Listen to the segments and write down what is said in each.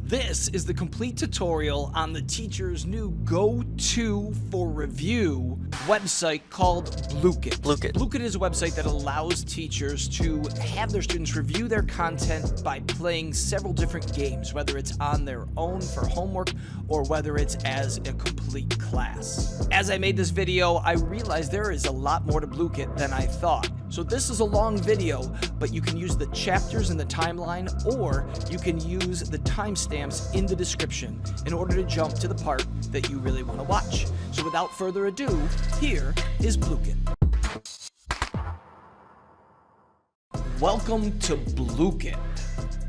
This is the complete tutorial on the teacher's new go-to for review website called Blooket. Blooket is a website that allows teachers to have their students review their content by playing several different games, whether it's on their own for homework or whether it's as a complete class. As I made this video, I realized there is a lot more to Blooket than I thought. So this is a long video, but you can use the chapters in the timeline, or you can use the timestamps in the description in order to jump to the part that you really want to watch. So without further ado, here is Blooket. Welcome to Blooket.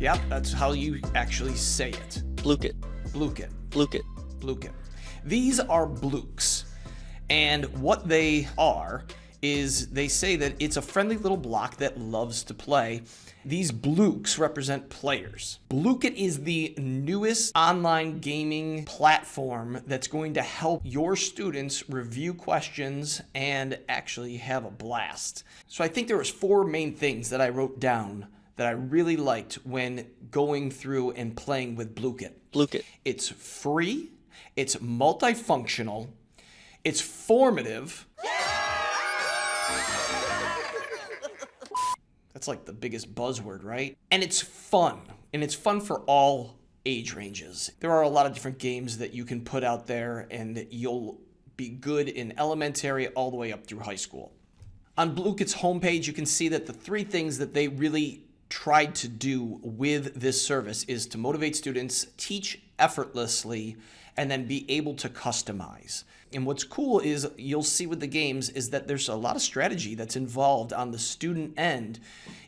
Yep, that's how you actually say it. Blooket. Blooket. Blooket. Blooket. These are blooks, and what they are is they say that it's a friendly little block that loves to play. These blooks represent players. Blooket is the newest online gaming platform that's going to help your students review questions and actually have a blast. So I think there was 4 main things that I wrote down that I really liked when going through and playing with Blooket. Blooket. It's free, it's multifunctional, it's formative. That's like the biggest buzzword, right? And it's fun. And it's fun for all age ranges. There are a lot of different games that you can put out there, and you'll be good in elementary all the way up through high school. On Blooket's homepage, you can see that the 3 things that they really tried to do with this service is to motivate students, teach effortlessly, and then be able to customize. And what's cool is you'll see with the games is that there's a lot of strategy that's involved on the student end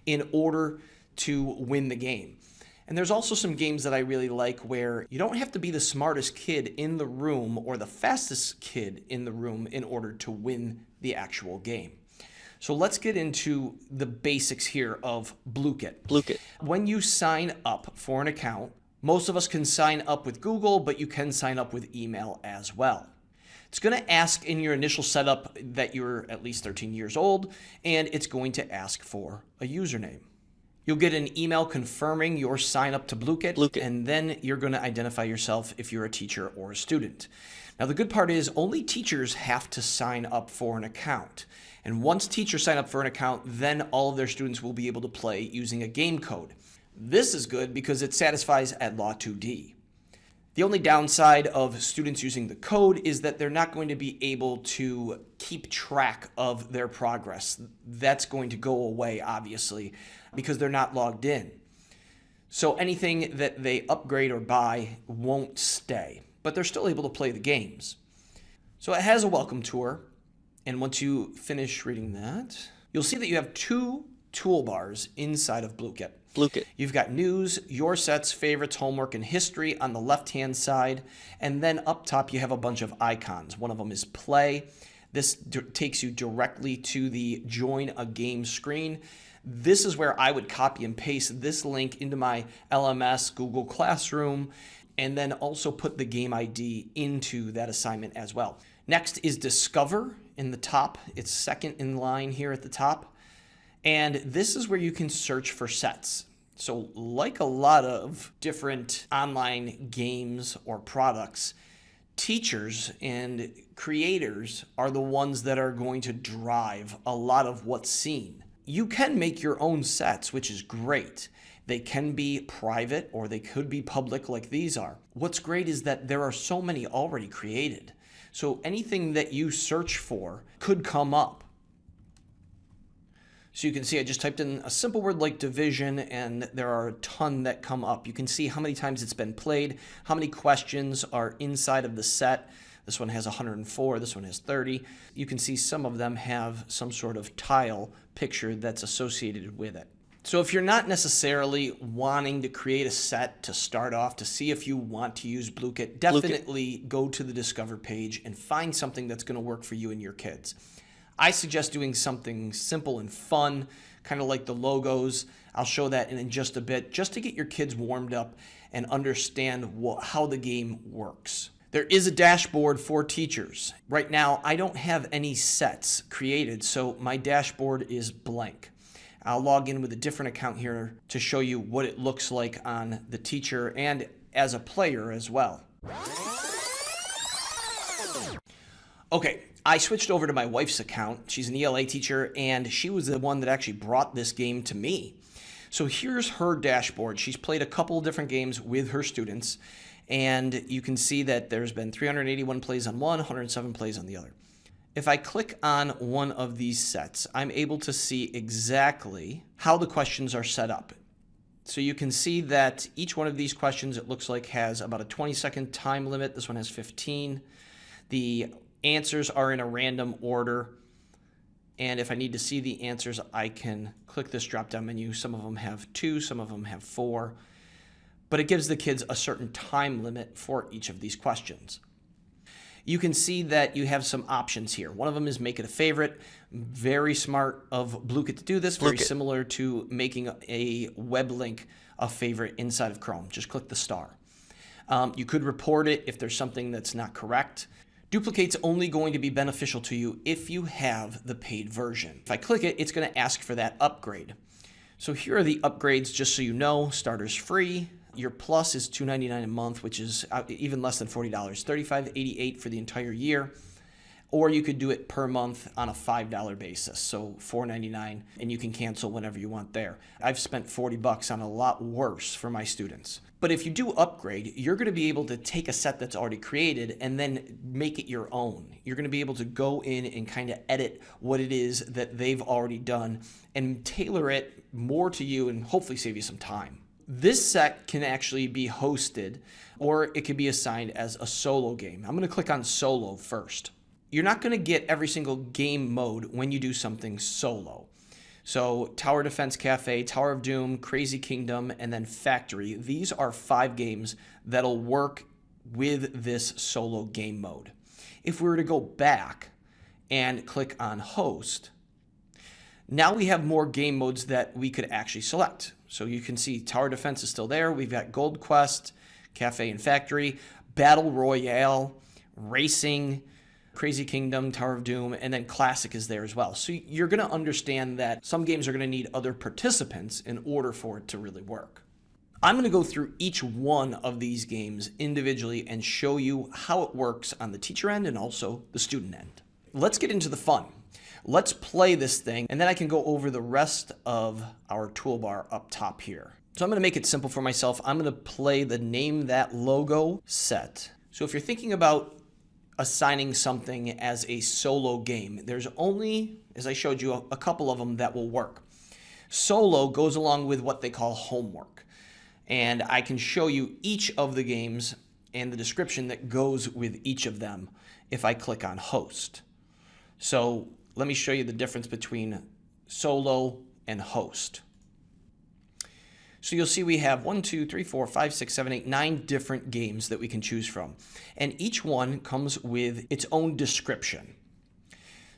in order to win the game. And there's also some games that I really like where you don't have to be the smartest kid in the room or the fastest kid in the room in order to win the actual game. So let's get into the basics here of Blooket. Blooket. When you sign up for an account, most of us can sign up with Google, but you can sign up with email as well. It's going to ask in your initial setup that you're at least 13 years old, and it's going to ask for a username. You'll get an email confirming your sign up to Blooket, and then you're going to identify yourself if you're a teacher or a student. Now, the good part is only teachers have to sign up for an account. And once teachers sign up for an account, then all of their students will be able to play using a game code. This is good because it satisfies at Law 2D. The only downside of students using the code is that they're not going to be able to keep track of their progress. That's going to go away, obviously, because they're not logged in. So anything that they upgrade or buy won't stay, but they're still able to play the games. So it has a welcome tour, and once you finish reading that, you'll see that you have 2 toolbars inside of Blooket. You've got news, your sets, favorites, homework, and history on the left-hand side. And then up top, you have a bunch of icons. One of them is play. This takes you directly to the join a game screen. This is where I would copy and paste this link into my LMS, Google Classroom, and then also put the game ID into that assignment as well. Next is discover in the top. It's second in line here at the top. And this is where you can search for sets. So like a lot of different online games or products, teachers and creators are the ones that are going to drive a lot of what's seen. You can make your own sets, which is great. They can be private or they could be public like these are. What's great is that there are so many already created. So anything that you search for could come up. So you can see I just typed in a simple word like division, and there are a ton that come up. You can see how many times it's been played, how many questions are inside of the set. This one has 104, this one has 30. You can see some of them have some sort of tile picture that's associated with it. So if you're not necessarily wanting to create a set to start off to see if you want to use Blooket, definitely go to the Discover page and find something that's going to work for you and your kids. I suggest doing something simple and fun, kind of like the logos. I'll show that in just a bit, just to get your kids warmed up and understand how the game works. There is a dashboard for teachers. Right now, I don't have any sets created, so my dashboard is blank. I'll log in with a different account here to show you what it looks like on the teacher and as a player as well. Okay, I switched over to my wife's account. She's an ELA teacher, and she was the one that actually brought this game to me. So here's her dashboard. She's played a couple different games with her students, and you can see that there's been 381 plays on one, 107 plays on the other. If I click on one of these sets, I'm able to see exactly how the questions are set up. So you can see that each one of these questions, it looks like, has about a 20-second time limit. This one has 15. The answers are in a random order. And if I need to see the answers, I can click this drop-down menu. Some of them have 2, some of them have 4. But it gives the kids a certain time limit for each of these questions. You can see that you have some options here. One of them is make it a favorite. Very smart of Blooket to do this. Very similar to making a web link a favorite inside of Chrome. Just click the star. You could report it if there's something that's not correct. Duplicate's only going to be beneficial to you if you have the paid version. If I click it, it's going to ask for that upgrade. So here are the upgrades, just so you know. Starter's free. Your plus is $2.99 a month, which is even less than $40. $35.88 for the entire year. Or you could do it per month on a $5 basis, so $4.99, and you can cancel whenever you want there. I've spent $40 on a lot worse for my students. But if you do upgrade, you're going to be able to take a set that's already created and then make it your own. You're going to be able to go in and kind of edit what it is that they've already done and tailor it more to you and hopefully save you some time. This set can actually be hosted, or it can be assigned as a solo game. I'm going to click on solo first. You're not going to get every single game mode when you do something solo. So Tower Defense Cafe, Tower of Doom, Crazy Kingdom, and then Factory. These are 5 games that'll work with this solo game mode. If we were to go back and click on host, now we have more game modes that we could actually select. So you can see Tower Defense is still there. We've got Gold Quest, Cafe and Factory, Battle Royale, Racing, Crazy Kingdom, Tower of Doom, and then Classic is there as well. So you're going to understand that some games are going to need other participants in order for it to really work. I'm going to go through each one of these games individually and show you how it works on the teacher end and also the student end. Let's get into the fun. Let's play this thing, and then I can go over the rest of our toolbar up top here. So I'm going to make it simple for myself. I'm going to play the Name That Logo set. So if you're thinking about assigning something as a solo game, there's only, as I showed you, a couple of them that will work. Solo goes along with what they call homework. And I can show you each of the games and the description that goes with each of them if I click on host. So let me show you the difference between solo and host. So you'll see we have 1, 2, 3, 4, 5, 6, 7, 8, 9 different games that we can choose from. And each one comes with its own description.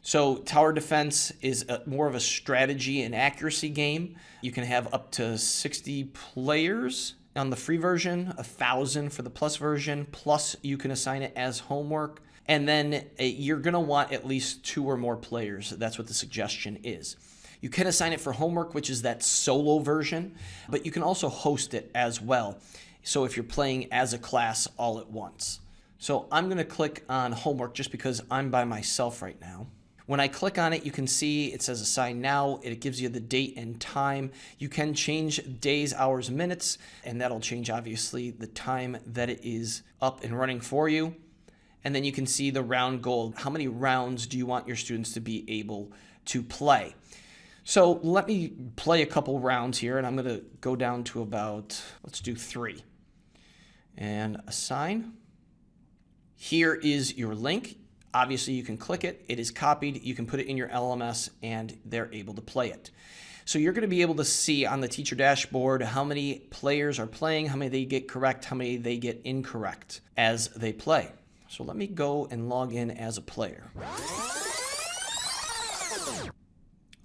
So Tower Defense is more of a strategy and accuracy game. You can have up to 60 players on the free version, 1,000 for the plus version, plus you can assign it as homework. And then you're going to want at least 2 or more players. That's what the suggestion is. You can assign it for homework, which is that solo version, but you can also host it as well. So if you're playing as a class all at once. So I'm going to click on homework just because I'm by myself right now. When I click on it, you can see it says assign now. It gives you the date and time. You can change days, hours, minutes, and that'll change obviously the time that it is up and running for you. And then you can see the round goal. How many rounds do you want your students to be able to play? So let me play a couple rounds here, and I'm going to go down to about, let's do 3. And assign. Here is your link. Obviously, you can click it. It is copied. You can put it in your LMS, and they're able to play it. So you're going to be able to see on the teacher dashboard how many players are playing, how many they get correct, how many they get incorrect as they play. So let me go and log in as a player.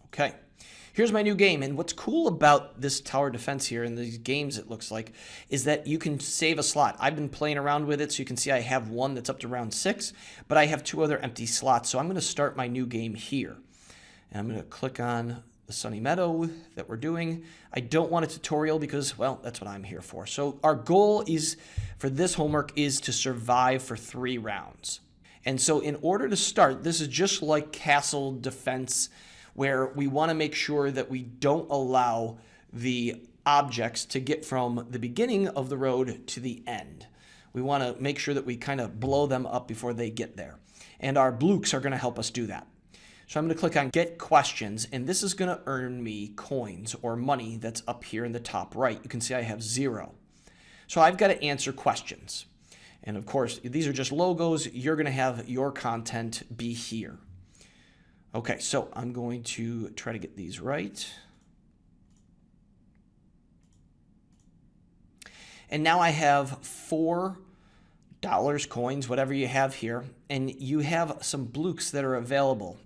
Okay. Here's my new game, and what's cool about this tower defense here and these games, it looks like, is that you can save a slot. I've been playing around with it, so you can see I have one that's up to round 6, but I have 2 other empty slots, so I'm going to start my new game here. And I'm going to click on the Sunny Meadow that we're doing. I don't want a tutorial because, well, that's what I'm here for. So our goal is for this homework is to survive for 3 rounds. And so in order to start, this is just like castle defense, where we want to make sure that we don't allow the objects to get from the beginning of the road to the end. We want to make sure that we kind of blow them up before they get there. And our blooks are going to help us do that. So I'm going to click on Get Questions, and this is going to earn me coins or money that's up here in the top right. You can see I have 0. So I've got to answer questions. And of course, these are just logos. You're going to have your content be here. Okay, so I'm going to try to get these right. And now I have $4, coins, whatever you have here, and you have some blooks that are available.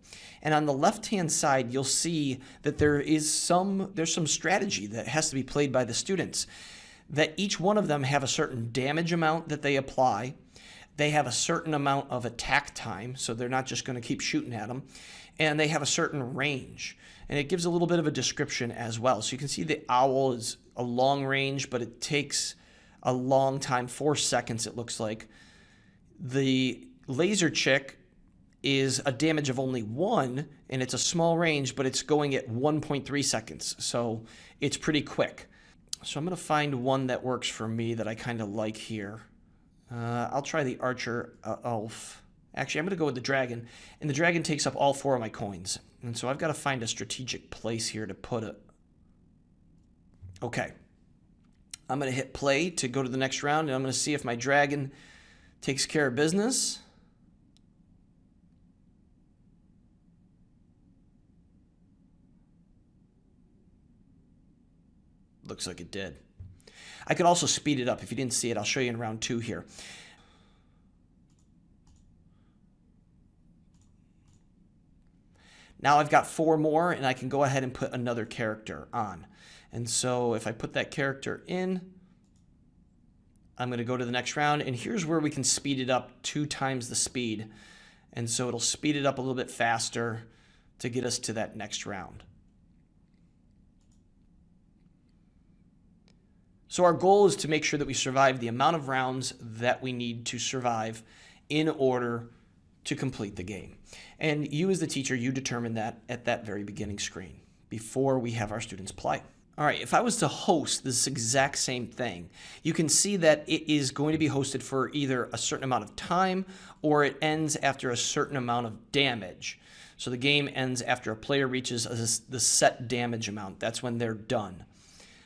And on the left-hand side, you'll see that there's some strategy that has to be played by the students. That each one of them have a certain damage amount that they apply. They have a certain amount of attack time, so they're not just going to keep shooting at them. And they have a certain range. And it gives a little bit of a description as well. So you can see the owl is a long range, but it takes a long time, 4 seconds it looks like. The laser chick is a damage of only 1, and it's a small range, but it's going at 1.3 seconds. So it's pretty quick. So I'm going to find one that works for me that I kind of like here. I'll try the archer elf. Actually, I'm going to go with the dragon. And the dragon takes up all 4 of my coins. And so I've got to find a strategic place here to put it. Okay. I'm going to hit play to go to the next round, and I'm going to see if my dragon takes care of business. Looks like it did. I could also speed it up. If you didn't see it, I'll show you in round 2 here. Now I've got 4 more, and I can go ahead and put another character on. And so if I put that character in, I'm going to go to the next round, and here's where we can speed it up 2 times the speed. And so it'll speed it up a little bit faster to get us to that next round. So our goal is to make sure that we survive the amount of rounds that we need to survive in order to complete the game. And you as the teacher, you determine that at that very beginning screen before we have our students play. All right, if I was to host this exact same thing, you can see that it is going to be hosted for either a certain amount of time or it ends after a certain amount of damage. So the game ends after a player reaches the set damage amount. That's when they're done.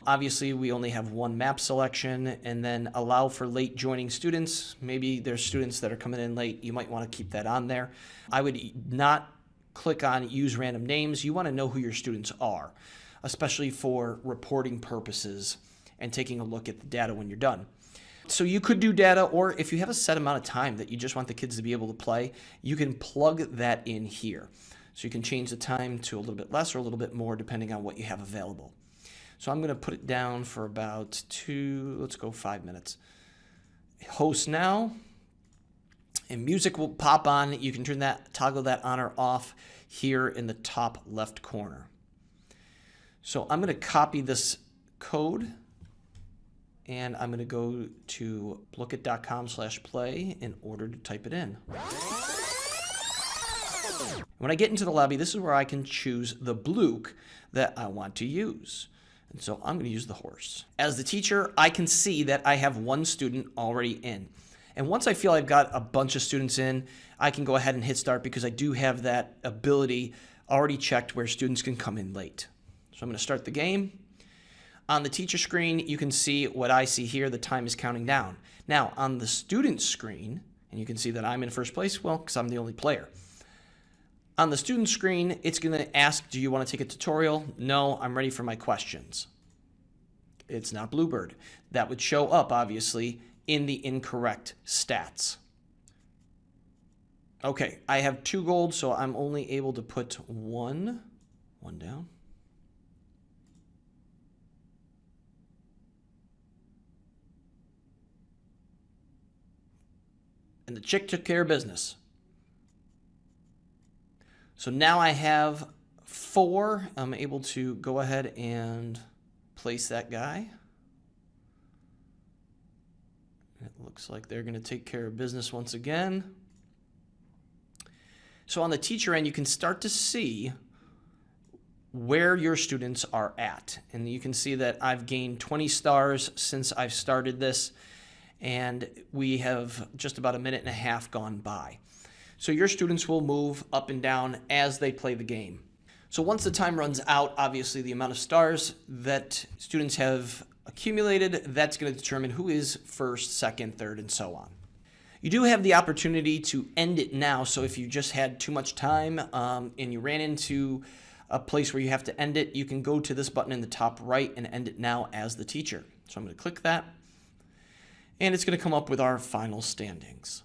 Obviously, we only have 1 map selection, and then allow for late joining students. Maybe there's students that are coming in late. You might want to keep that on there. I would not click on use random names. You want to know who your students are, especially for reporting purposes and taking a look at the data when you're done. So you could do data, or if you have a set amount of time that you just want the kids to be able to play, you can plug that in here. So you can change the time to a little bit less or a little bit more depending on what you have available. So I'm going to put it down for about 5 minutes. Host now, and music will pop on. You can toggle that on or off here in the top left corner. So I'm going to copy this code, and I'm going to go to blooket.com/play in order to type it in. When I get into the lobby, this is where I can choose the blook that I want to use. And so I'm going to use the horse. As the teacher, I can see that I have 1 student already in. And once I feel I've got a bunch of students in, I can go ahead and hit start because I do have that ability already checked where students can come in late. So I'm going to start the game. On the teacher screen, you can see what I see here. The time is counting down. Now, on the student screen, and you can see that I'm in first place, well, because I'm the only player. On the student screen, it's going to ask, do you want to take a tutorial? No, I'm ready for my questions. It's not Bluebird. That would show up, obviously, in the incorrect stats. Okay, I have 2 gold, so I'm only able to put one down. And the chick took care of business. So now I have 4. I'm able to go ahead and place that guy. It Looks like they're going to take care of business once again. So on the teacher end, you can start to see where your students are at. And you can see that I've gained 20 stars since I've started this, and we have just about a minute and a half gone by. So your students will move up and down as they play the game. So once the time runs out, obviously the amount of stars that students have accumulated, that's going to determine who is first, second, third, and so on. You do have the opportunity to end it now. So if you just had too much time and you ran into a place where you have to end it, you can go to this button in the top right and end it now as the teacher. So I'm going to click that, and it's going to come up with our final standings.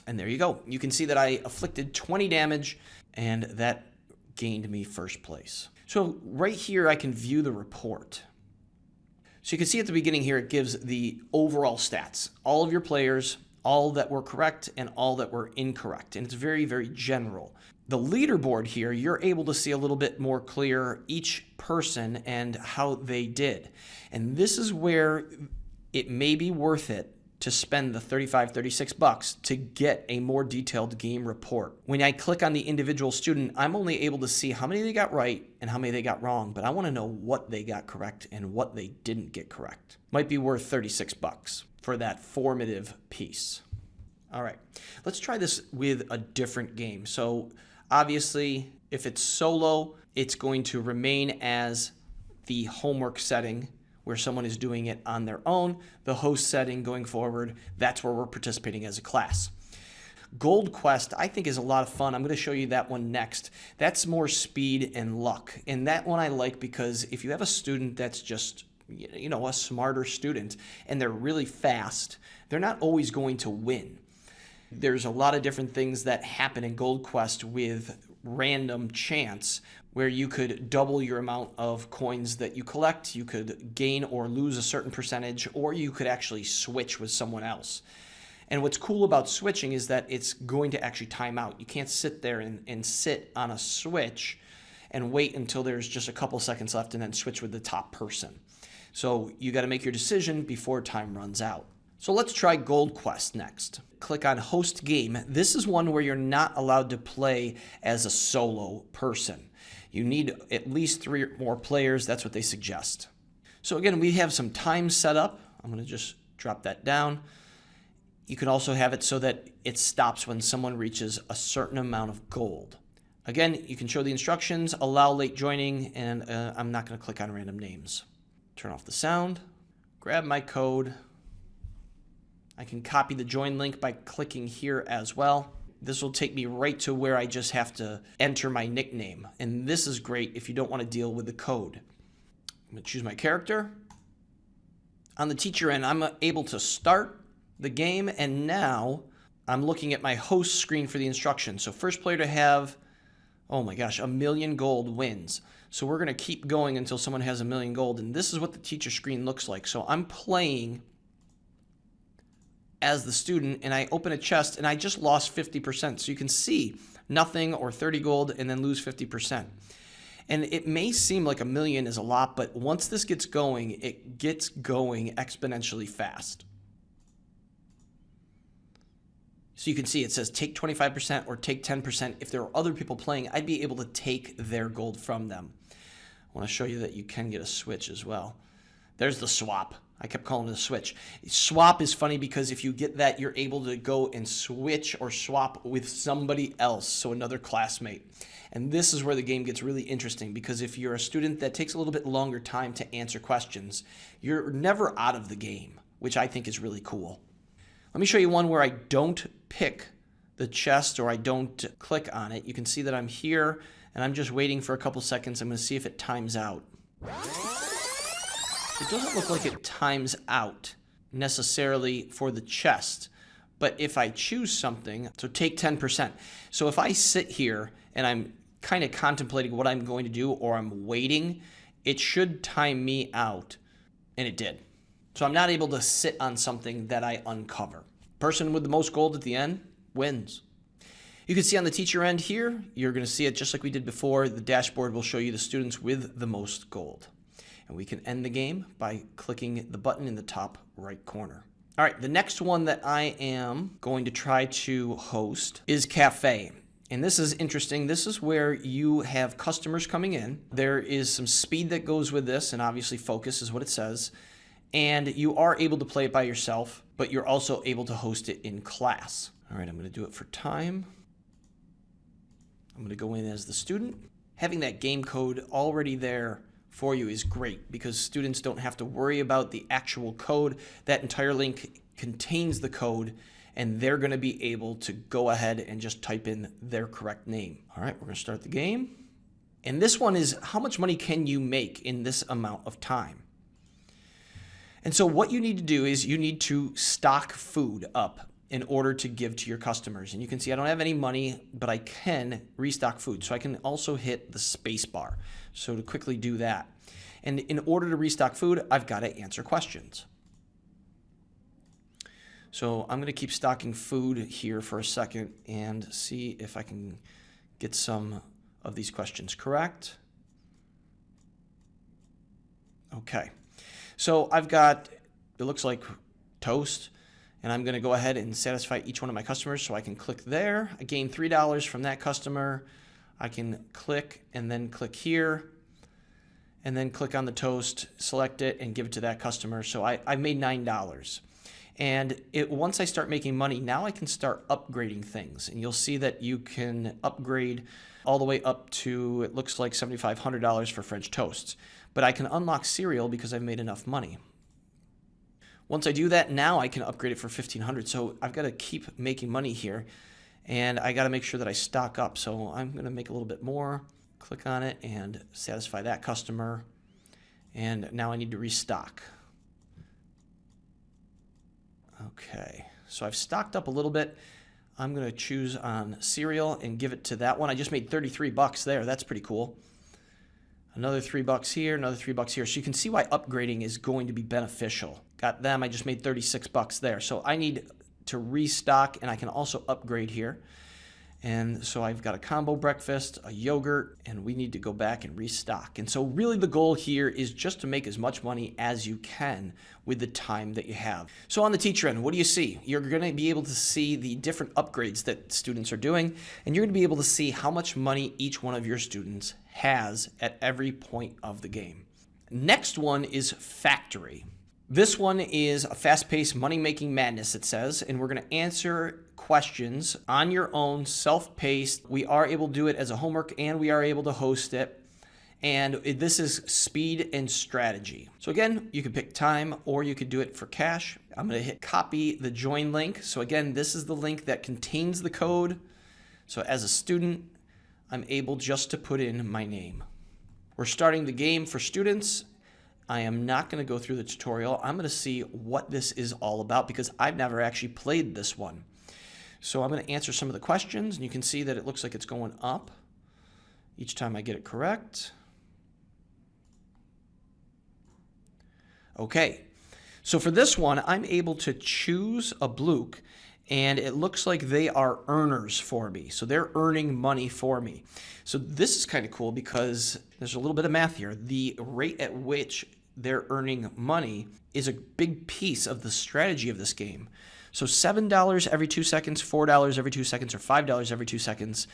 And there you go. You can see that I afflicted 20 damage, and that gained me first place. So right here, I can view the report. So you can see at the beginning here, it gives the overall stats, all of your players, all that were correct and all that were incorrect. And it's very, very general. The leaderboard here, you're able to see a little bit more clear each person and how they did. And this is where it may be worth it to spend the $35, $36 to get a more detailed game report. When I click on the individual student, I'm only able to see how many they got right and how many they got wrong, but I want to know what they got correct and what they didn't get correct. Might be worth $36 for that formative piece. All right, let's try this with a different game. So obviously, if it's solo, it's going to remain as the homework setting where someone is doing it on their own. The host setting going forward, that's where we're participating as a class. Gold Quest, I think, is a lot of fun. I'm going to show you that one next. That's more speed and luck. And that one I like because if you have a student that's just, you know, a smarter student and they're really fast, they're not always going to win. There's a lot of different things that happen in Gold Quest with random chance, where you could double your amount of coins that you collect, you could gain or lose a certain percentage, or you could actually switch with someone else. And what's cool about switching is that it's going to actually time out. You can't sit there and sit on a switch and wait until there's just a couple seconds left and then switch with the top person. So you got to make your decision before time runs out. So let's try Gold Quest next. Click on Host Game. This is one where you're not allowed to play as a solo person. You need at least 3 or more players. That's what they suggest. So again, we have some time set up. I'm going to just drop that down. You can also have it so that it stops when someone reaches a certain amount of gold. Again, you can show the instructions, allow late joining, and I'm not going to click on random names. Turn off the sound, grab my code. I can copy the join link by clicking here as well. This will take me right to where I just have to enter my nickname. And this is great if you don't want to deal with the code. I'm going to choose my character. On the teacher end, I'm able to start the game, and now I'm looking at my host screen for the instructions. So first player to have, oh my gosh, 1,000,000 gold wins. So we're going to keep going until someone has 1,000,000 gold. And this is what the teacher screen looks like. So I'm playing as the student, and I open a chest, and I just lost 50%. So you can see nothing or 30 gold and then lose 50%. And it may seem like 1,000,000 is a lot, but once this gets going, it gets going exponentially fast. So you can see it says take 25% or take 10%. If there are other people playing, I'd be able to take their gold from them. I want to show you that you can get a switch as well. There's the swap. I kept calling it a switch. Swap is funny because if you get that, you're able to go and switch or swap with somebody else, so another classmate. And this is where the game gets really interesting, because if you're a student that takes a little bit longer time to answer questions, you're never out of the game, which I think is really cool. Let me show you one where I don't pick the chest or I don't click on it. You can see that I'm here and I'm just waiting for a couple seconds. I'm going to see if it times out. It doesn't look like it times out necessarily for the chest, but if I choose something, so take 10%. So if I sit here and I'm kind of contemplating what I'm going to do, or I'm waiting, it should time me out, and it did. So I'm not able to sit on something that I uncover. Person with the most gold at the end wins. You can see on the teacher end here, you're going to see it just like we did before. The dashboard will show you the students with the most gold. And we can end the game by clicking the button in the top right corner. All right, the next one that I am going to try to host is Cafe. And this is interesting. This is where you have customers coming in. There is some speed that goes with this, and obviously focus is what it says. And you are able to play it by yourself, but you're also able to host it in class. All right, I'm going to do it for time. I'm going to go in as the student. Having that game code already there for you is great because students don't have to worry about the actual code. That entire link contains the code, and they're going to be able to go ahead and just type in their correct name. All right, we're going to start the game. And this one is how much money can you make in this amount of time? And so what you need to do is you need to stock food up in order to give to your customers. And you can see I don't have any money, but I can restock food. So I can also hit the space bar. So to quickly do that. And in order to restock food, I've got to answer questions. So I'm going to keep stocking food here for a second and see if I can get some of these questions correct. Okay. So I've got, it looks like toast, and I'm going to go ahead and satisfy each one of my customers. So I can click there. I gain $3 from that customer. I can click and then click here and then click on the toast, select it, and give it to that customer. So I made $9. And once I start making money, now I can start upgrading things. And you'll see that you can upgrade all the way up to, it looks like $7,500 for French toasts. But I can unlock cereal because I've made enough money. Once I do that, now I can upgrade it for $1,500. So I've got to keep making money here. And I got to make sure that I stock up. So I'm going to make a little bit more, click on it, and satisfy that customer. And now I need to restock. Okay, so I've stocked up a little bit. I'm going to choose on cereal and give it to that one. I just made $33 there. That's pretty cool. Another $3 here, another $3 here. So you can see why upgrading is going to be beneficial. Got them. I just made $36 there. So I need to restock, and I can also upgrade here. And so I've got a combo breakfast, a yogurt, and we need to go back and restock. And so really the goal here is just to make as much money as you can with the time that you have. So on the teacher end, what do you see? You're going to be able to see the different upgrades that students are doing, and you're going to be able to see how much money each one of your students has at every point of the game. Next one is Factory. This one is a fast-paced money-making madness, it says, and we're going to answer questions on your own, self-paced. We are able to do it as a homework, and we are able to host it. And this is speed and strategy. So again, you could pick time, or you could do it for cash. I'm going to hit copy the join link. So again, this is the link that contains the code. So as a student, I'm able just to put in my name. We're starting the game for students. I am not going to go through the tutorial. I'm going to see what this is all about because I've never actually played this one. So I'm going to answer some of the questions, and you can see that it looks like it's going up each time I get it correct. Okay, so for this one, I'm able to choose a Blook, and it looks like they are earners for me. So they're earning money for me. So this is kind of cool because there's a little bit of math here. The rate at which they're earning money is a big piece of the strategy of this game. So $7 every 2 seconds, $4 every 2 seconds, or $5 every 2 seconds.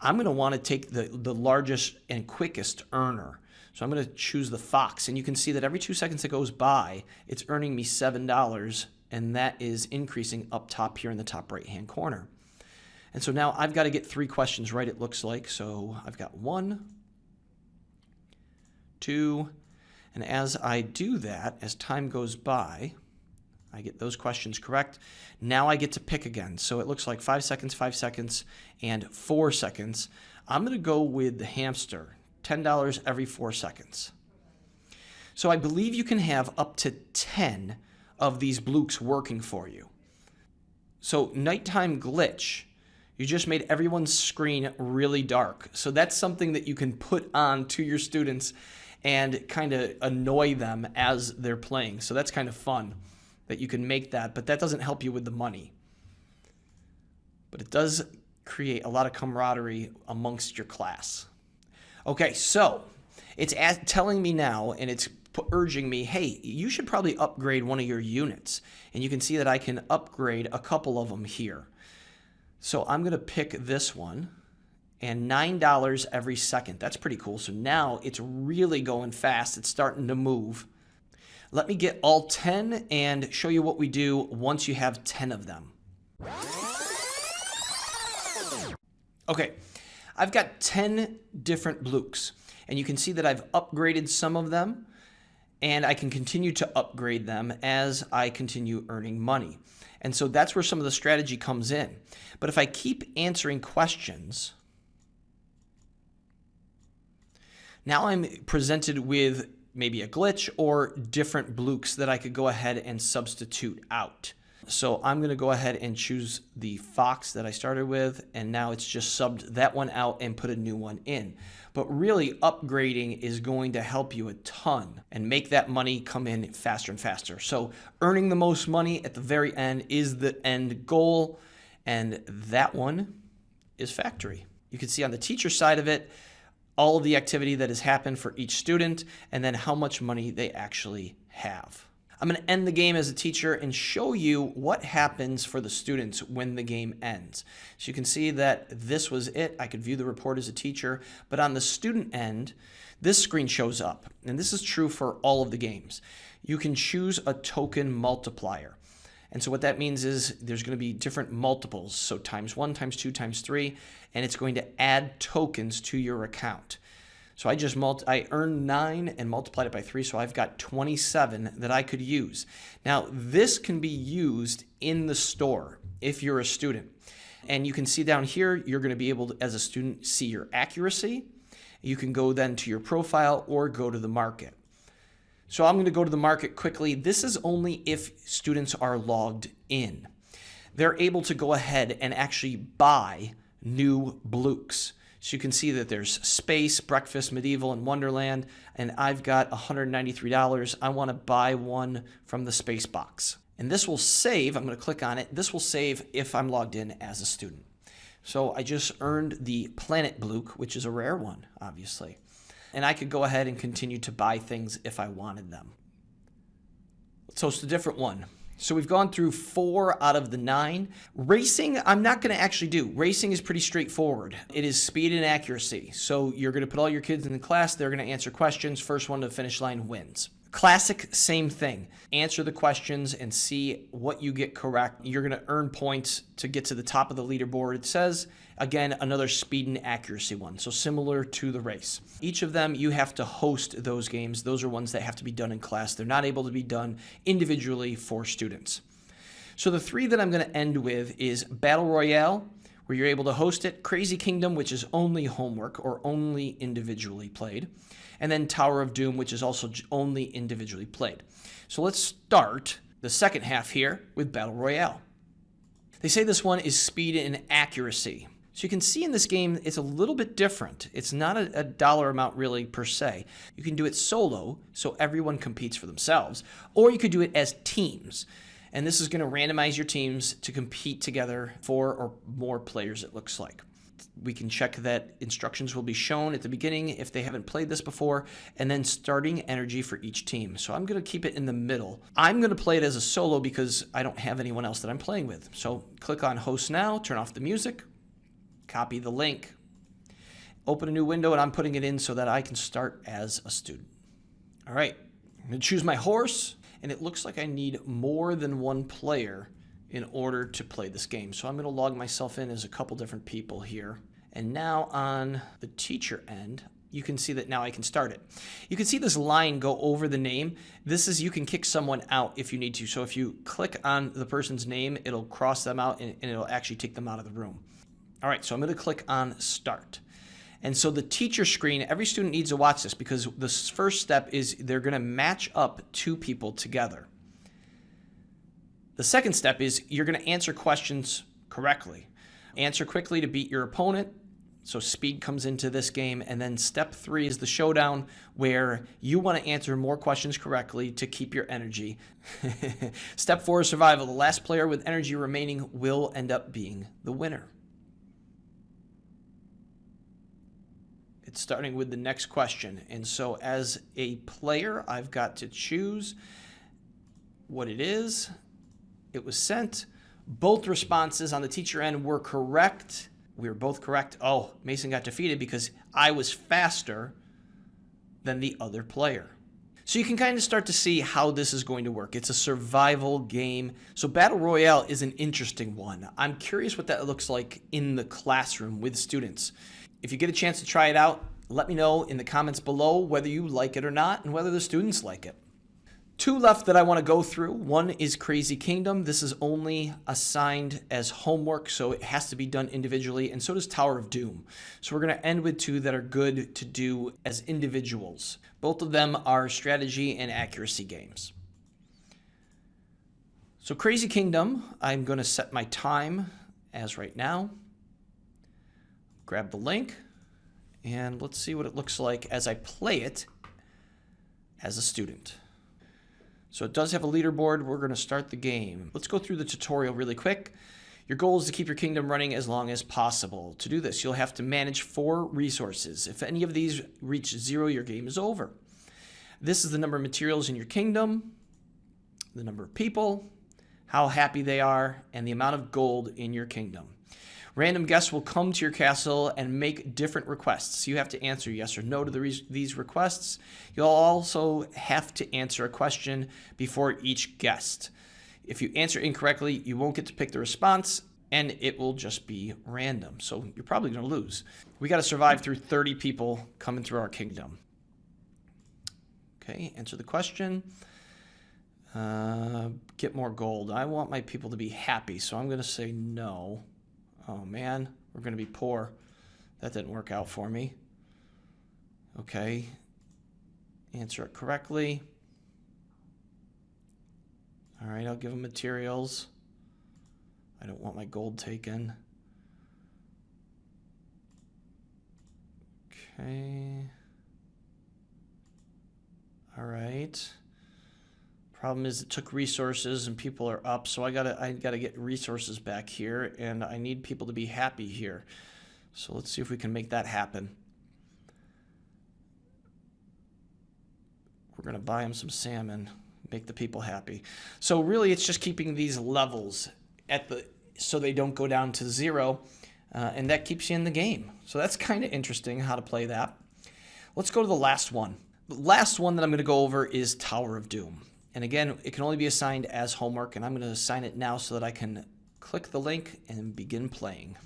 I'm going to want to take the largest and quickest earner. So I'm going to choose the Fox. And you can see that every 2 seconds that goes by, it's earning me $7. And that is increasing up top here in the top right-hand corner. And so now I've got to get 3 questions right, it looks like. So I've got 1, 2, and as I do that, as time goes by, I get those questions correct. Now I get to pick again. So it looks like 5 seconds, and 4 seconds. I'm going to go with the hamster, $10 every 4 seconds. So I believe you can have up to 10 of these Blooks working for you. So nighttime glitch, you just made everyone's screen really dark. So that's something that you can put on to your students and kind of annoy them as they're playing. So that's kind of fun that you can make that, but that doesn't help you with the money. But it does create a lot of camaraderie amongst your class. Okay, so it's telling me now, and it's urging me, hey, you should probably upgrade one of your units. And you can see that I can upgrade a couple of them here. So I'm going to pick this one, and $9 every second. That's pretty cool. So now it's really going fast. It's starting to move. Let me get all 10 and show you what we do once you have 10 of them. Okay, I've got 10 different Blooks, and you can see that I've upgraded some of them, and I can continue to upgrade them as I continue earning money. And so that's where some of the strategy comes in. But if I keep answering questions, now I'm presented with maybe a glitch or different Blooks that I could go ahead and substitute out. So I'm going to go ahead and choose the Fox that I started with, and now it's just subbed that one out and put a new one in. But really, upgrading is going to help you a ton and make that money come in faster and faster. So earning the most money at the very end is the end goal, and that one is factory. You can see on the teacher side of it, all of the activity that has happened for each student, and then how much money they actually have. I'm going to end the game as a teacher and show you what happens for the students when the game ends. So you can see that this was it. I could view the report as a teacher, but on the student end, this screen shows up. And this is true for all of the games. You can choose a token multiplier. And so what that means is there's going to be different multiples. So times 1, times 2, times 3, and it's going to add tokens to your account. So I earned 9 and multiplied it by 3, so I've got 27 that I could use. Now, this can be used in the store if you're a student. And you can see down here, you're going to be able to, as a student, see your accuracy. You can go then to your profile or go to the market. So I'm going to go to the market quickly. This is only if students are logged in. They're able to go ahead and actually buy new Blooks. So you can see that there's Space, Breakfast, Medieval, and Wonderland, and I've got $193. I want to buy one from the Space box. And this will save, I'm going to click on it, this will save if I'm logged in as a student. So I just earned the Planet Blook, which is a rare one, obviously. And I could go ahead and continue to buy things if I wanted them. Let's host a different one. So we've gone through 4 out of the 9. Racing, I'm not going to actually do. Racing is pretty straightforward. It is speed and accuracy. So you're going to put all your kids in the class. They're going to answer questions. First one to the finish line wins. Classic, same thing. Answer the questions and see what you get correct. You're going to earn points to get to the top of the leaderboard. It says, again, another speed and accuracy one. So similar to the race. Each of them, you have to host those games. Those are ones that have to be done in class. They're not able to be done individually for students. So the 3 that I'm going to end with is Battle Royale, where you're able to host it, Crazy Kingdom, which is only homework or only individually played, and then Tower of Doom, which is also only individually played. So let's start the second half here with Battle Royale. They say this one is speed and accuracy. So you can see in this game, it's a little bit different. It's not a dollar amount really per se. You can do it solo, so everyone competes for themselves, or you could do it as teams. And this is going to randomize your teams to compete together, 4 or more players, it looks like. We can check that instructions will be shown at the beginning if they haven't played this before, and then starting energy for each team. So I'm going to keep it in the middle. I'm going to play it as a solo because I don't have anyone else that I'm playing with. So click on Host Now, turn off the music, copy the link, open a new window, and I'm putting it in so that I can start as a student. All right, I'm going to choose my horse, and it looks like I need more than one player in order to play this game. So I'm going to log myself in as a couple different people here. And now on the teacher end, you can see that now I can start it. You can see this line go over the name. This is, you can kick someone out if you need to. So if you click on the person's name, it'll cross them out and it'll actually take them out of the room. All right, so I'm going to click on Start. And so the teacher screen, every student needs to watch this because the first step is they're going to match up 2 people together. The second step is you're going to answer questions correctly. Answer quickly to beat your opponent. So speed comes into this game. And then step 3 is the showdown, where you want to answer more questions correctly to keep your energy. Step 4 is survival. The last player with energy remaining will end up being the winner. It's starting with the next question. And so as a player, I've got to choose what it is. It was sent. Both responses on the teacher end were correct. We were both correct. Oh, Mason got defeated because I was faster than the other player. So you can kind of start to see how this is going to work. It's a survival game. So Battle Royale is an interesting one. I'm curious what that looks like in the classroom with students. If you get a chance to try it out, let me know in the comments below whether you like it or not and whether the students like it. Two left that I want to go through. One is Crazy Kingdom. This is only assigned as homework, so it has to be done individually, and so does Tower of Doom. So we're going to end with two that are good to do as individuals. Both of them are strategy and accuracy games. So Crazy Kingdom, I'm going to set my time as right now. Grab the link, and let's see what it looks like as I play it as a student. So it does have a leaderboard. We're going to start the game. Let's go through the tutorial really quick. Your goal is to keep your kingdom running as long as possible. To do this, you'll have to manage 4 resources. If any of these reach 0, your game is over. This is the number of materials in your kingdom, the number of people, how happy they are, and the amount of gold in your kingdom. Random guests will come to your castle and make different requests. You have to answer yes or no to these requests. You'll also have to answer a question before each guest. If you answer incorrectly, you won't get to pick the response, and it will just be random. So you're probably going to lose. We got to survive through 30 people coming through our kingdom. Okay, answer the question. Get more gold. I want my people to be happy, so I'm going to say no. Oh man, we're going to be poor. That didn't work out for me. Okay. Answer it correctly. All right, I'll give them materials. I don't want my gold taken. Okay. All right. Problem is it took resources and people are up, so I gotta get resources back here, and I need people to be happy here. So let's see if we can make that happen. We're gonna buy them some salmon, make the people happy. So really it's just keeping these levels so they don't go down to 0, and that keeps you in the game. So that's kind of interesting how to play that. Let's go to the last one. The last one that I'm gonna go over is Tower of Doom. And again, it can only be assigned as homework, and I'm going to assign it now so that I can click the link and begin playing.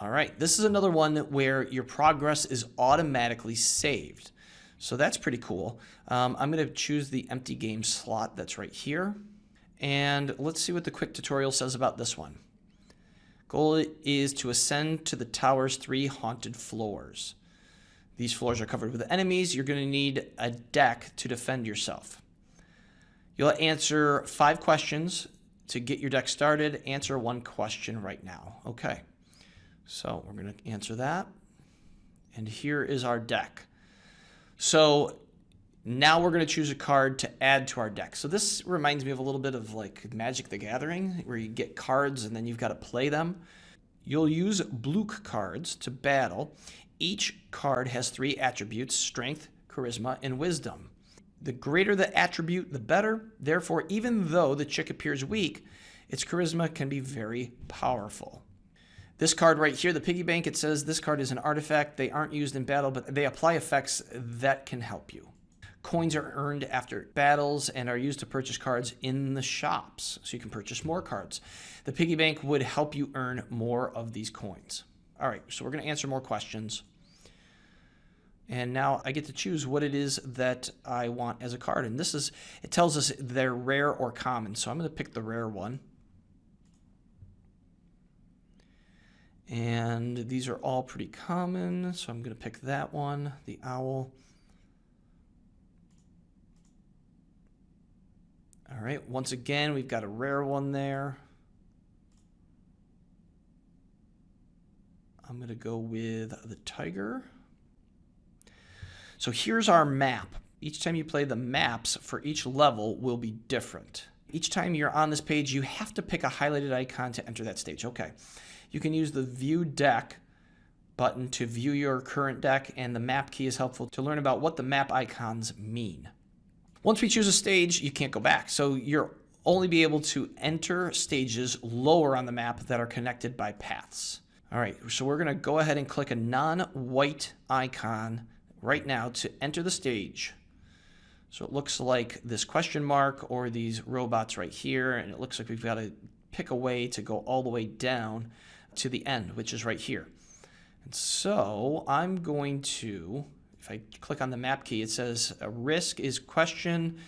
All right, this is another one where your progress is automatically saved. So that's pretty cool. I'm going to choose the empty game slot that's right here. And let's see what the quick tutorial says about this one. Goal is to ascend to the tower's 3 haunted floors. These floors are covered with enemies. You're going to need a deck to defend yourself. You'll answer 5 questions to get your deck started. Answer 1 question right now. Okay, so we're going to answer that. And here is our deck. So now we're going to choose a card to add to our deck. So this reminds me of a little bit of like Magic the Gathering, where you get cards and then you've got to play them. You'll use Blook cards to battle. Each card has 3 attributes: strength, charisma, and wisdom. The greater the attribute, the better. Therefore, even though the chick appears weak, its charisma can be very powerful. This card right here, the piggy bank, it says this card is an artifact. They aren't used in battle, but they apply effects that can help you. Coins are earned after battles and are used to purchase cards in the shops, so you can purchase more cards. The piggy bank would help you earn more of these coins. All right, so we're going to answer more questions. And now I get to choose what it is that I want as a card. And this is, it tells us they're rare or common. So I'm going to pick the rare one. And these are all pretty common. So I'm going to pick that one, the owl. All right, once again, we've got a rare one there. I'm going to go with the tiger. So here's our map. Each time you play, the maps for each level will be different. Each time you're on this page, you have to pick a highlighted icon to enter that stage. Okay. You can use the view deck button to view your current deck, and the map key is helpful to learn about what the map icons mean. Once we choose a stage, you can't go back. So you'll only be able to enter stages lower on the map that are connected by paths. All right, so we're gonna go ahead and click a non-white icon right now to enter the stage. So it looks like this question mark or these robots right here, and it looks like we've got to pick a way to go all the way down to the end, which is right here. And so I'm going to, if I click on the map key, it says a risk is question.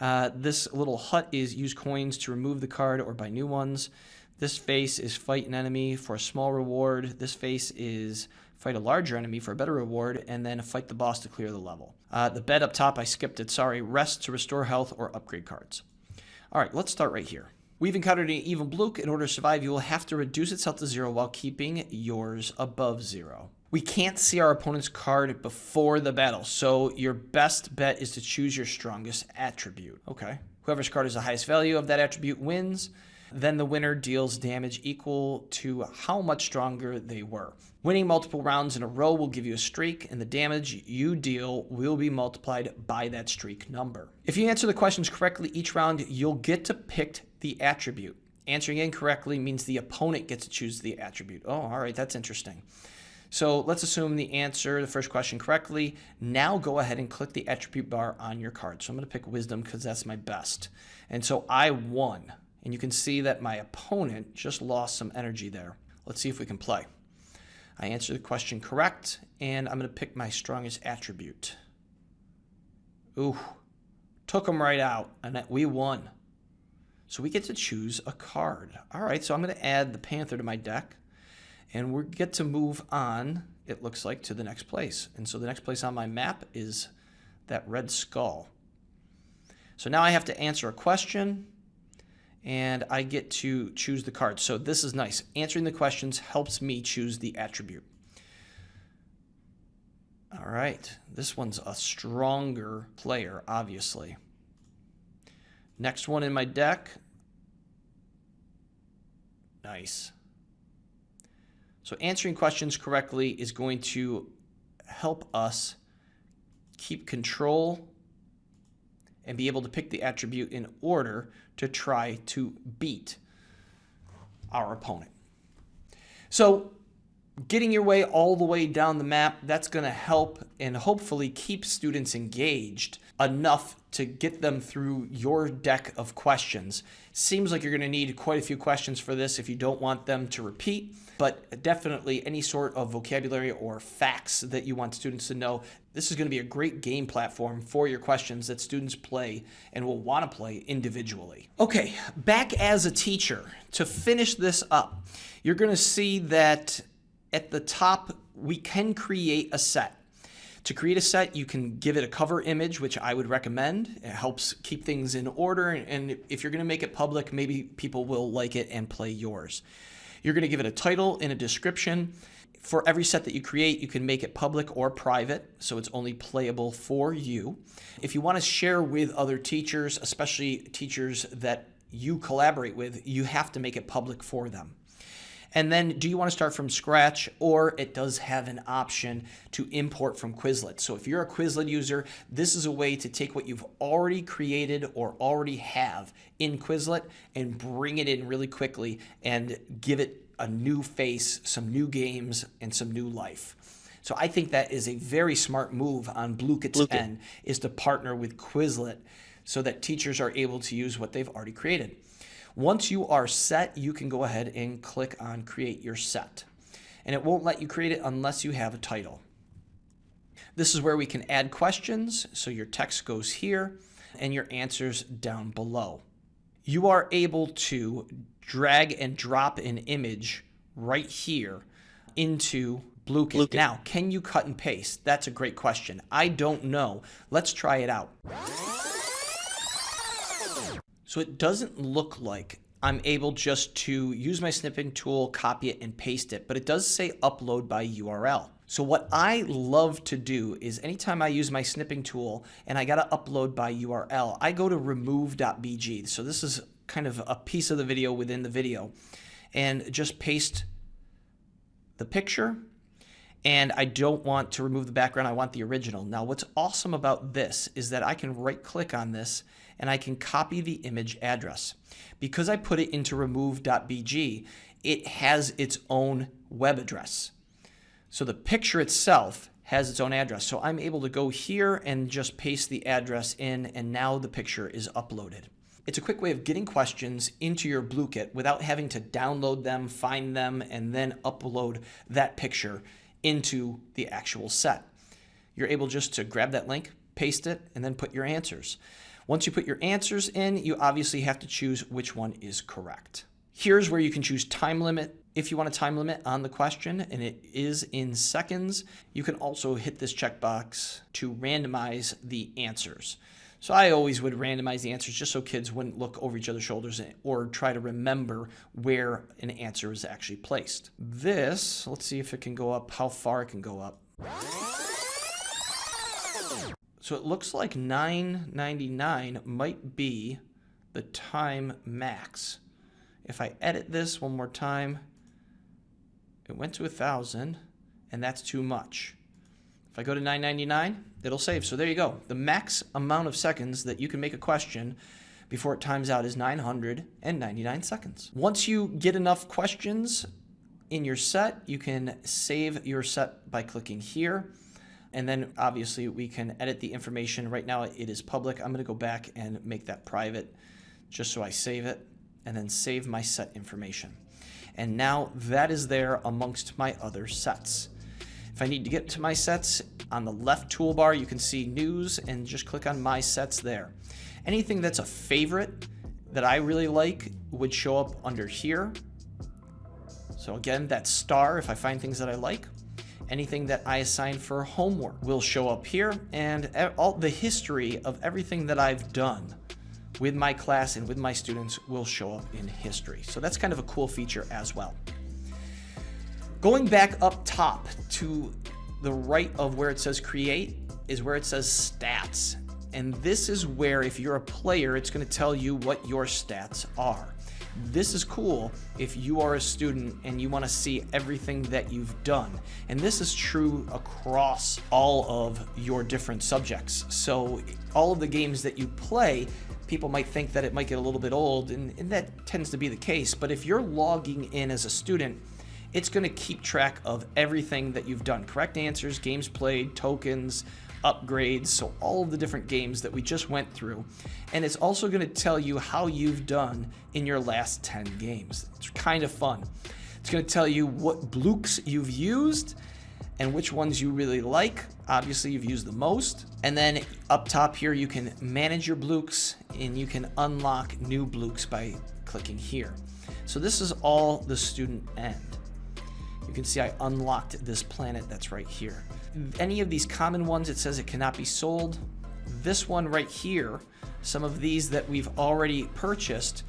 This little hut is use coins to remove the card or buy new ones. This face is fight an enemy for a small reward. This face is fight a larger enemy for a better reward, and then fight the boss to clear the level. The bed up top, I skipped it, sorry. Rest to restore health or upgrade cards. All right, let's start right here. We've encountered an evil Blook. In order to survive, you will have to reduce its health to 0 while keeping yours above 0. We can't see our opponent's card before the battle, so your best bet is to choose your strongest attribute. Okay. Whoever's card is the highest value of that attribute wins. Then the winner deals damage equal to how much stronger they were. Winning multiple rounds in a row will give you a streak, and the damage you deal will be multiplied by that streak number. If you answer the questions correctly each round, you'll get to pick the attribute. Answering incorrectly means the opponent gets to choose the attribute. Oh, all right, that's interesting. So let's assume the first question correctly. Now go ahead and click the attribute bar on your card. So I'm going to pick Wisdom because that's my best. And so I won. And you can see that my opponent just lost some energy there. Let's see if we can play. I answered the question correct, and I'm going to pick my strongest attribute. Ooh, took him right out, and we won. So we get to choose a card. All right, so I'm going to add the Panther to my deck, and we get to move on, it looks like, to the next place. And so the next place on my map is that red skull. So now I have to answer a question, and I get to choose the card. So this is nice. Answering the questions helps me choose the attribute. All right, this one's a stronger player, obviously. Next one in my deck. Nice. So answering questions correctly is going to help us keep control and be able to pick the attribute in order to try to beat our opponent. So getting your way all the way down the map, that's going to help and hopefully keep students engaged enough to get them through your deck of questions. Seems like you're going to need quite a few questions for this if you don't want them to repeat, but definitely any sort of vocabulary or facts that you want students to know. This is going to be a great game platform for your questions that students play and will want to play individually. Okay, back as a teacher, to finish this up, you're going to see that at the top, we can create a set. To create a set, you can give it a cover image, which I would recommend. It helps keep things in order, and if you're going to make it public, maybe people will like it and play yours. You're going to give it a title and a description. For every set that you create, you can make it public or private, so it's only playable for you. If you want to share with other teachers, especially teachers that you collaborate with, you have to make it public for them. And then, do you want to start from scratch, or it does have an option to import from Quizlet. So if you're a Quizlet user, this is a way to take what you've already created or already have in Quizlet and bring it in really quickly and give it a new face, some new games, and some new life. So I think that is a very smart move on Blooket's end, is to partner with Quizlet so that teachers are able to use what they've already created. Once you are set, you can go ahead and click on Create Your Set. And it won't let you create it unless you have a title. This is where we can add questions. So your text goes here and your answers down below. You are able to drag and drop an image right here into Blooket. Now, can you cut and paste? That's a great question. I don't know. Let's try it out. So it doesn't look like I'm able just to use my snipping tool, copy it, and paste it, but it does say upload by URL. So what I love to do is anytime I use my snipping tool and I got to upload by URL, I go to remove.bg. So this is kind of a piece of the video within the video, and just paste the picture and I don't want to remove the background. I want the original. Now, what's awesome about this is that I can right click on this and I can copy the image address. Because I put it into remove.bg, it has its own web address. So the picture itself has its own address. So I'm able to go here and just paste the address in, and now the picture is uploaded. It's a quick way of getting questions into your Blooket without having to download them, find them, and then upload that picture into the actual set. You're able just to grab that link, paste it, and then put your answers. Once you put your answers in, you obviously have to choose which one is correct. Here's where you can choose time limit. If you want a time limit on the question, and it is in seconds, you can also hit this checkbox to randomize the answers. So I always would randomize the answers just so kids wouldn't look over each other's shoulders or try to remember where an answer is actually placed. This, let's see if it can go up, how far it can go up. So it looks like 9.99 might be the time max. If I edit this one more time, it went to 1,000, and that's too much. If I go to 9.99, it'll save. So there you go. The max amount of seconds that you can make a question before it times out is 999 seconds. Once you get enough questions in your set, you can save your set by clicking here. And then obviously we can edit the information. Right now it is public. I'm going to go back and make that private just so I save it, and then save my set information. And now that is there amongst my other sets. If I need to get to my sets, on the left toolbar you can see news, and just click on my sets there. Anything that's a favorite that I really like would show up under here. So again, that star if I find things that I like. Anything that I assign for homework will show up here, and all the history of everything that I've done with my class and with my students will show up in history. So that's kind of a cool feature as well. Going back up top to the right of where it says create is where it says stats. And this is where, if you're a player, it's going to tell you what your stats are. This is cool if you are a student and you want to see everything that you've done. And this is true across all of your different subjects. So all of the games that you play, people might think that it might get a little bit old, and that tends to be the case. But if you're logging in as a student, it's going to keep track of everything that you've done. Correct answers, games played, tokens, upgrades, so all of the different games that we just went through. And it's also going to tell you how you've done in your last 10 games. It's kind of fun. It's going to tell you what Blooks you've used and which ones you really like. Obviously, you've used the most. And then up top here, you can manage your Blooks, and you can unlock new Blooks by clicking here. So this is all the student end. You can see I unlocked this planet that's right here. Any of these common ones, it says it cannot be sold. This one right here, some of these that we've already purchased,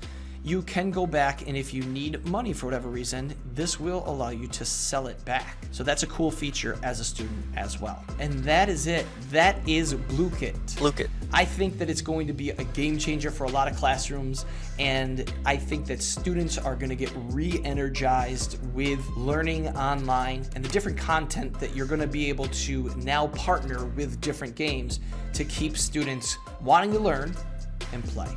you can go back, and if you need money for whatever reason, this will allow you to sell it back. So that's a cool feature as a student as well. And that is it. That is Blooket. Blooket. I think that it's going to be a game changer for a lot of classrooms, and I think that students are going to get re-energized with learning online and the different content that you're going to be able to now partner with different games to keep students wanting to learn and play.